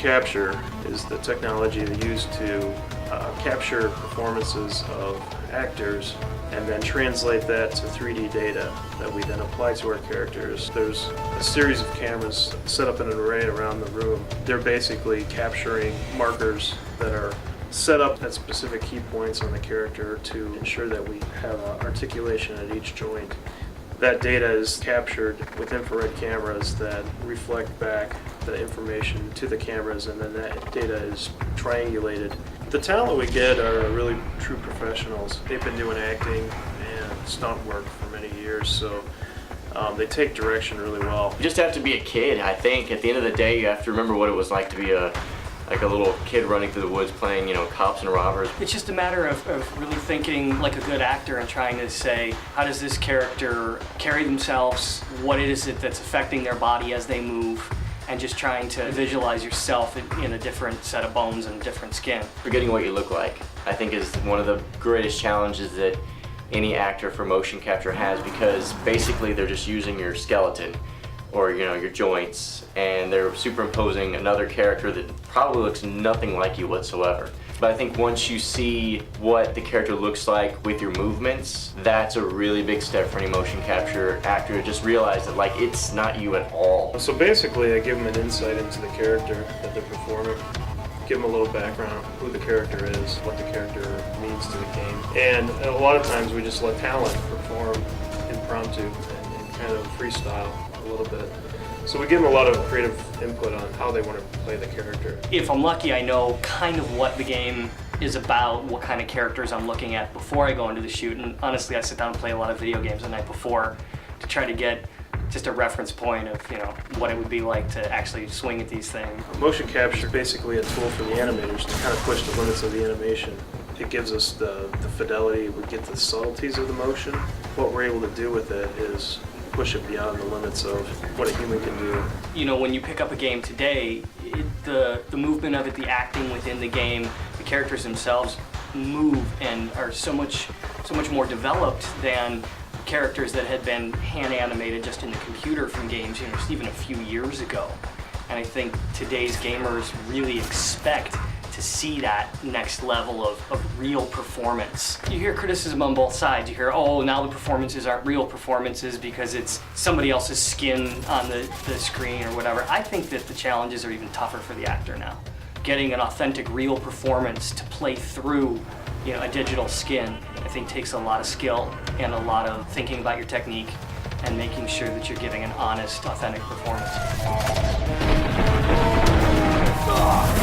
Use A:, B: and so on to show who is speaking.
A: capture is the technology they use to capture performances of actors and then translate that to 3D data that we then apply to our characters. There's a series of cameras set up in an array around the room. They're basically capturing markers that are set up at specific key points on the character to ensure that we have articulation at each joint. That data is captured with infrared cameras that reflect back the information to the cameras, and then that data is triangulated. The talent we get are really true professionals. They've been doing acting and stunt work for many years, so they take direction really well.
B: You just have to be a kid, I think. At the end of the day, you have to remember what it was like to be a little kid running through the woods playing, cops and robbers.
C: It's just a matter of really thinking like a good actor and trying to say, how does this character carry themselves? What is it that's affecting their body as they move? And just trying to visualize yourself in a different set of bones and different skin.
B: Forgetting what you look like, I think, is one of the greatest challenges that any actor for motion capture has, because basically they're just using your skeleton or your joints, and they're superimposing another character that probably looks nothing like you whatsoever. But I think once you see what the character looks like with your movements, that's a really big step for any motion capture actor to just realize that it's not you at all.
A: So basically I give them an insight into the character that they're performing, give them a little background, who the character is, what the character means to the game. And a lot of times we just let talent perform impromptu and kind of freestyle a little bit. So we give them a lot of creative input on how they want to play the character.
C: If I'm lucky, I know kind of what the game is about, what kind of characters I'm looking at before I go into the shoot. And honestly, I sit down and play a lot of video games the night before to try to get just a reference point of what it would be like to actually swing at these things.
A: Motion capture is basically a tool for the animators to kind of push the limits of the animation. It gives us the fidelity, we get the subtleties of the motion. What we're able to do with it is push it beyond the limits of what a human can do.
C: When you pick up a game today, the movement of it, the acting within the game, the characters themselves move and are so much more developed than characters that had been hand animated just in the computer from games, just even a few years ago. And I think today's gamers really expect to see that next level of real performance. You hear criticism on both sides. You hear, oh, now the performances aren't real performances because it's somebody else's skin on the screen or whatever. I think that the challenges are even tougher for the actor now. Getting an authentic, real performance to play through a digital skin, I think takes a lot of skill and a lot of thinking about your technique and making sure that you're giving an honest, authentic performance.
D: Ah!